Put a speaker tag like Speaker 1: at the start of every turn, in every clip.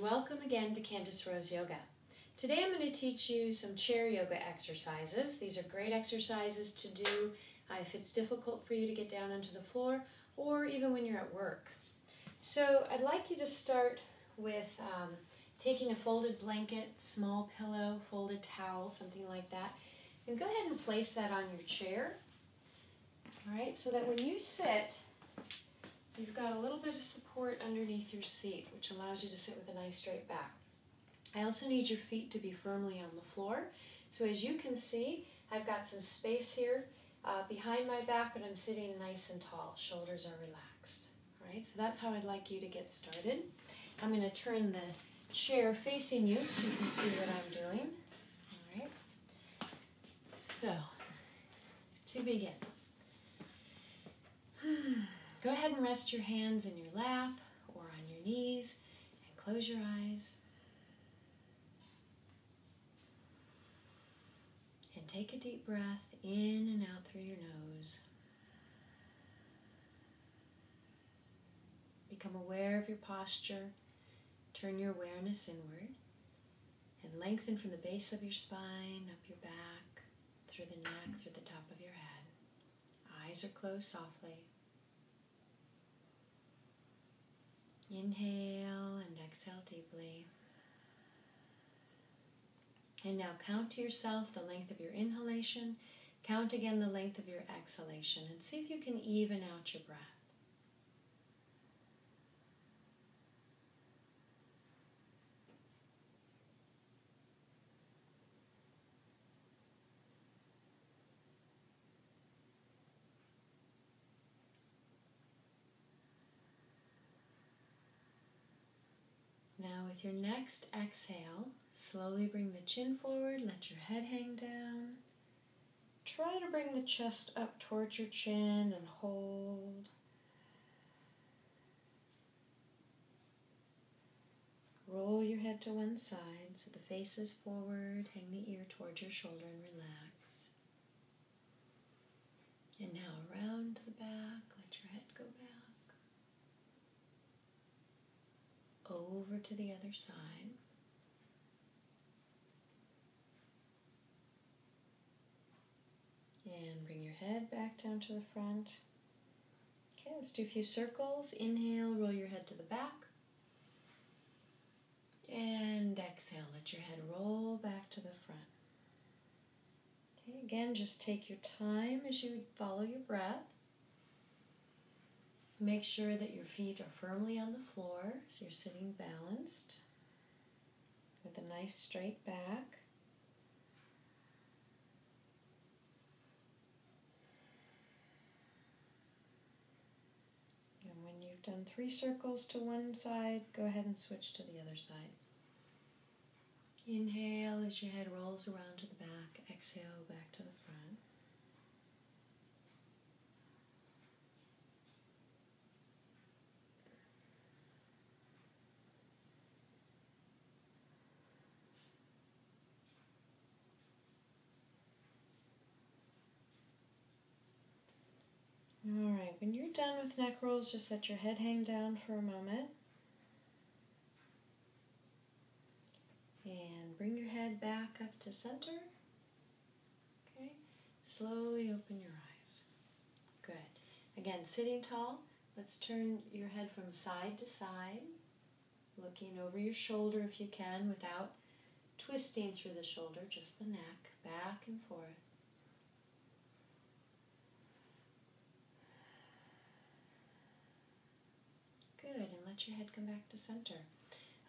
Speaker 1: welcome again to Candace Rose Yoga. Today I'm going to teach you some chair yoga exercises. These are great exercises to do if it's difficult for you to get down onto the floor or even when you're at work. So I'd like you to start with taking a folded blanket, small pillow, folded towel, something like that, and go ahead and place that on your chair. All right, so that when you sit, you've got a little bit of support underneath your seat, which allows you to sit with a nice straight back. I also need your feet to be firmly on the floor. So as you can see, I've got some space here behind my back, but I'm sitting nice and tall. Shoulders are relaxed. All right, so that's how I'd like you to get started. I'm going to turn the chair facing you so you can see what I'm doing. All right. So, to begin. Go ahead and rest your hands in your lap or on your knees and close your eyes. And take a deep breath in and out through your nose. Become aware of your posture. Turn your awareness inward and lengthen from the base of your spine, up your back, through the neck, through the top of your head. Eyes are closed softly. Inhale and exhale deeply. And now count to yourself the length of your inhalation. Count again the length of your exhalation and see if you can even out your breath. Now with your next exhale, slowly bring the chin forward, let your head hang down. Try to bring the chest up towards your chin and hold. Roll your head to one side so the face is forward, hang the ear towards your shoulder and relax. And now around to the back, let your head go back. Over to the other side. And bring your head back down to the front. Okay, let's do a few circles. Inhale, roll your head to the back. And exhale, let your head roll back to the front. Okay, again, just take your time as you follow your breath. Make sure that your feet are firmly on the floor so you're sitting balanced with a nice straight back. And when you've done 3 circles to one side, go ahead and switch to the other side. Inhale as your head rolls around to the back. Exhale back to the front. Alright, when you're done with neck rolls, just let your head hang down for a moment. And bring your head back up to center. Okay, slowly open your eyes. Good. Again, sitting tall, let's turn your head from side to side, looking over your shoulder if you can without twisting through the shoulder, just the neck, back and forth. Good, and let your head come back to center.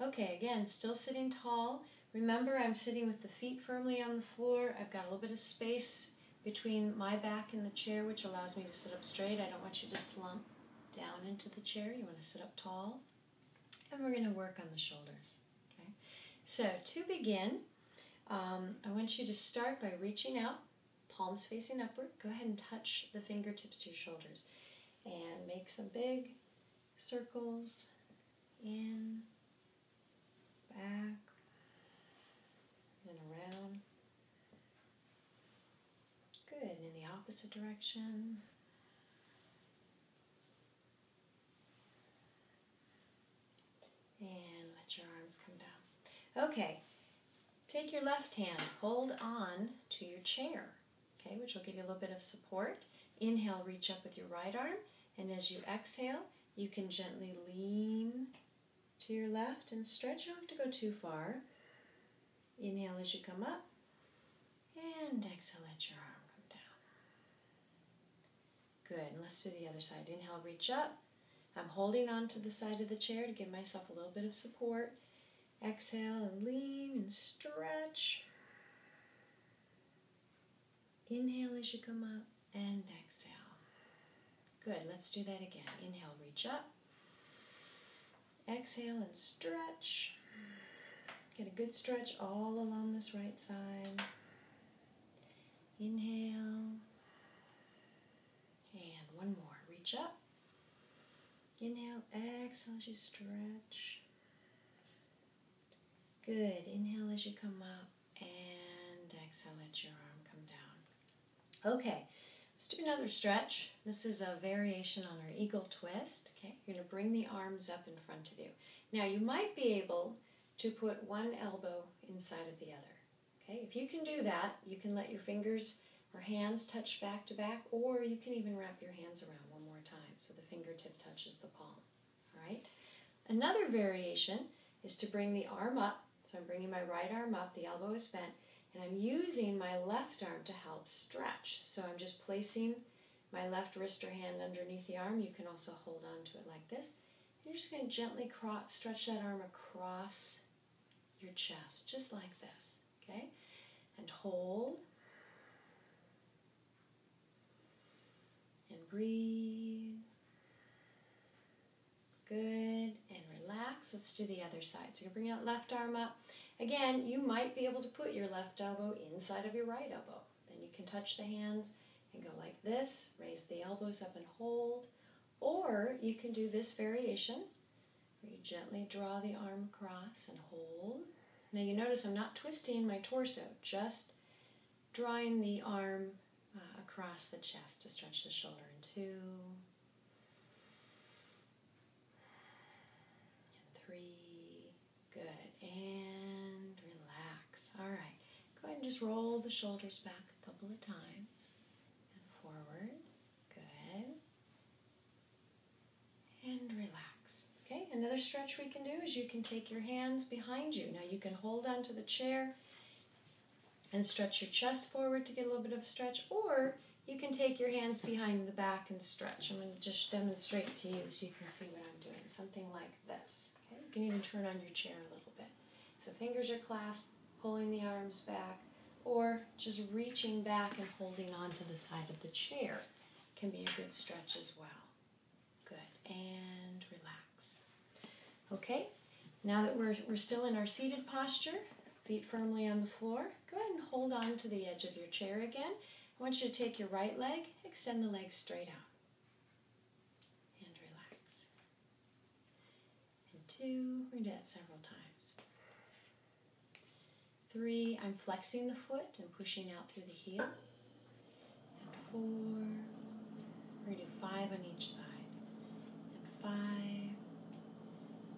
Speaker 1: Okay, again, still sitting tall. Remember, I'm sitting with the feet firmly on the floor. I've got a little bit of space between my back and the chair, which allows me to sit up straight. I don't want you to slump down into the chair. You want to sit up tall. And we're going to work on the shoulders. Okay. So, to begin, I want you to start by reaching out, palms facing upward. Go ahead and touch the fingertips to your shoulders. And make some big circles in, back, and around. Good, and in the opposite direction. And let your arms come Okay, take your left hand, hold on to your chair, okay, which will give you a little bit of support. Inhale, reach up with your right arm, and as you exhale, you can gently lean to your left and stretch. You don't have to go too far. Inhale as you come up, and exhale, let your arm come down. Good, and let's do the other side. Inhale, reach up. I'm holding on to the side of the chair to give myself a little bit of support. Exhale and lean and stretch. Inhale as you come up and exhale. Good, let's do that again. Inhale, reach up. Exhale and stretch. Get a good stretch all along this right side. Inhale. And one more. Reach up. Inhale, exhale as you stretch. Good. Inhale as you come up and exhale, let your arm come down. Okay, let's do another stretch. This is a variation on our eagle twist. Okay, you're going to bring the arms up in front of you. Now, you might be able to put one elbow inside of the other. Okay, if you can do that, you can let your fingers or hands touch back to back, or you can even wrap your hands around one more time so the fingertip touches the palm. All right. Another variation is to bring the arm up. So I'm bringing my right arm up, the elbow is bent, and I'm using my left arm to help stretch. So I'm just placing my left wrist or hand underneath the arm. You can also hold on to it like this. You're just going to gently stretch that arm across your chest, just like this, okay? And hold. And breathe. Good. And relax. Let's do the other side. So you're bringing that left arm up. Again, you might be able to put your left elbow inside of your right elbow. Then you can touch the hands and go like this. Raise the elbows up and hold. Or you can do this variation where you gently draw the arm across and hold. Now you notice I'm not twisting my torso, just drawing the arm across the chest to stretch the shoulder in 2, and 3, good, and relax. All right, go ahead and just roll the shoulders back a couple of times and forward, good, and relax. Okay, another stretch we can do is you can take your hands behind you. Now you can hold onto the chair and stretch your chest forward to get a little bit of stretch, or you can take your hands behind the back and stretch. I'm going to just demonstrate to you so you can see what I'm doing. Something like this. Okay? You can even turn on your chair a little bit. So fingers are clasped, pulling the arms back, or just reaching back and holding onto the side of the chair can be a good stretch as well. Good, and relax. Okay, now that we're still in our seated posture, feet firmly on the floor, go ahead and hold on to the edge of your chair again. I want you to take your right leg, extend the leg straight out, and relax. And 2, we're going to do that several times. 3, I'm flexing the foot and pushing out through the heel. And 4, we're going to do 5 on each side. And 5.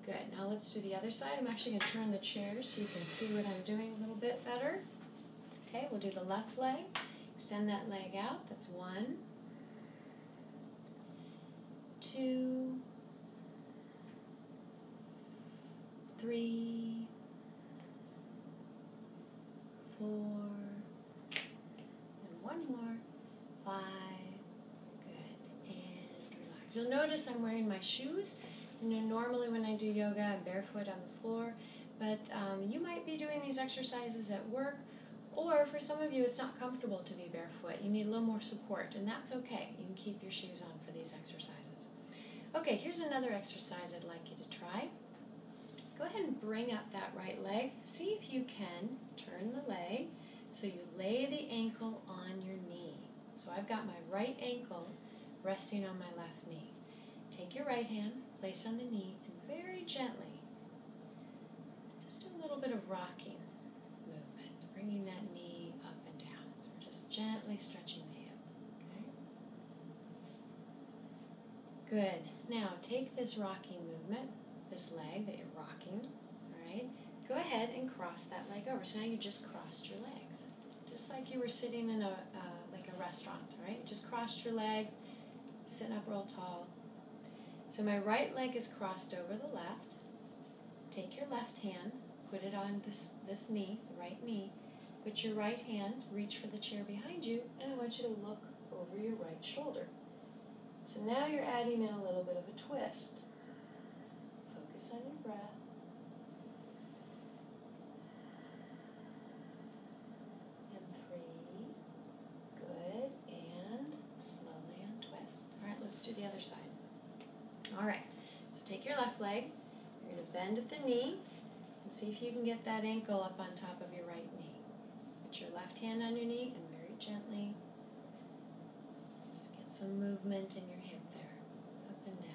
Speaker 1: Good. Now let's do the other side. I'm actually going to turn the chair so you can see what I'm doing a little bit better. Okay, we'll do the left leg. Extend that leg out. That's 1, 2, 3, 4, and one more. 5. Good. And relax. You'll notice I'm wearing my shoes. You know, normally when I do yoga, I'm barefoot on the floor, but you might be doing these exercises at work, or for some of you, it's not comfortable to be barefoot. You need a little more support, and that's okay. You can keep your shoes on for these exercises. Okay, here's another exercise I'd like you to try. Go ahead and bring up that right leg. See if you can turn the leg so you lay the ankle on your knee. So I've got my right ankle resting on my left knee. Take your right hand, place on the knee, and very gently, just a little bit of rocking movement, bringing that knee up and down. So we're just gently stretching the hip. Okay? Good. Now take this rocking movement, this leg that you're rocking, all right? go ahead and cross that leg over. So now you just crossed your legs, just like you were sitting in like a restaurant, right? Just crossed your legs, sitting up real tall. So my right leg is crossed over the left. Take your left hand, put it on this knee, the right knee. Put your right hand, reach for the chair behind you, and I want you to look over your right shoulder. So now you're adding in a little bit of a twist. Focus on your breath. And 3. Good. And slowly untwist. All right, let's do the other side. All right, so take your left leg. You're going to bend at the knee and see if you can get that ankle up on top of your right knee. Put your left hand on your knee and very gently just get some movement in your hip there, up and down.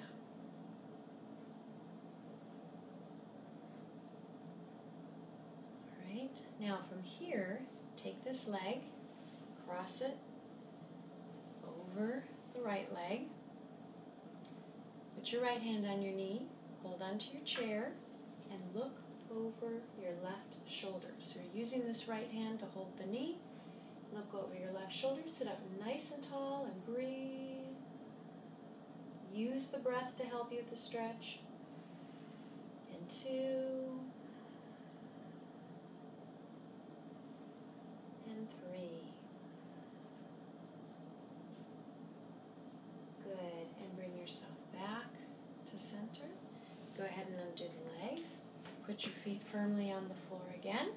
Speaker 1: All right, now from here, take this leg, cross it over the right leg. Put your right hand on your knee, hold onto your chair, and look over your left shoulder. So you're using this right hand to hold the knee. Look over your left shoulder, sit up nice and tall and breathe. Use the breath to help you with the stretch. And 2. And 3. Good, and bring yourself back to center. Go ahead and undo the legs. Put your feet firmly on the floor again.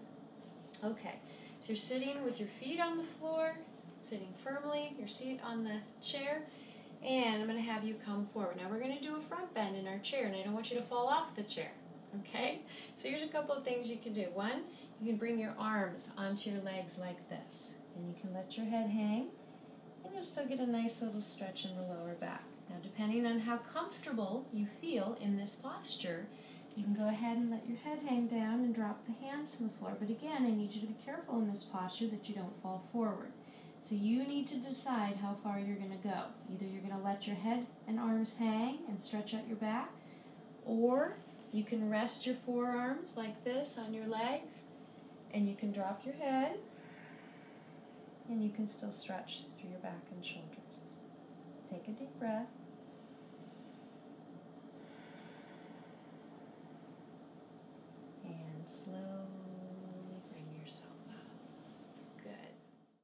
Speaker 1: Okay, so you're sitting with your feet on the floor, sitting firmly, your seat on the chair, and I'm going to have you come forward. Now we're going to do a front bend in our chair, and I don't want you to fall off the chair, okay? So here's a couple of things you can do. One, you can bring your arms onto your legs like this, and you can let your head hang, and you'll still get a nice little stretch in the lower back. Now, depending on how comfortable you feel in this posture, you can go ahead and let your head hang down and drop the hands to the floor. But again, I need you to be careful in this posture that you don't fall forward. So you need to decide how far you're going to go. Either you're going to let your head and arms hang and stretch out your back, or you can rest your forearms like this on your legs, and you can drop your head, and you can still stretch through your back and shoulders. Take a deep breath.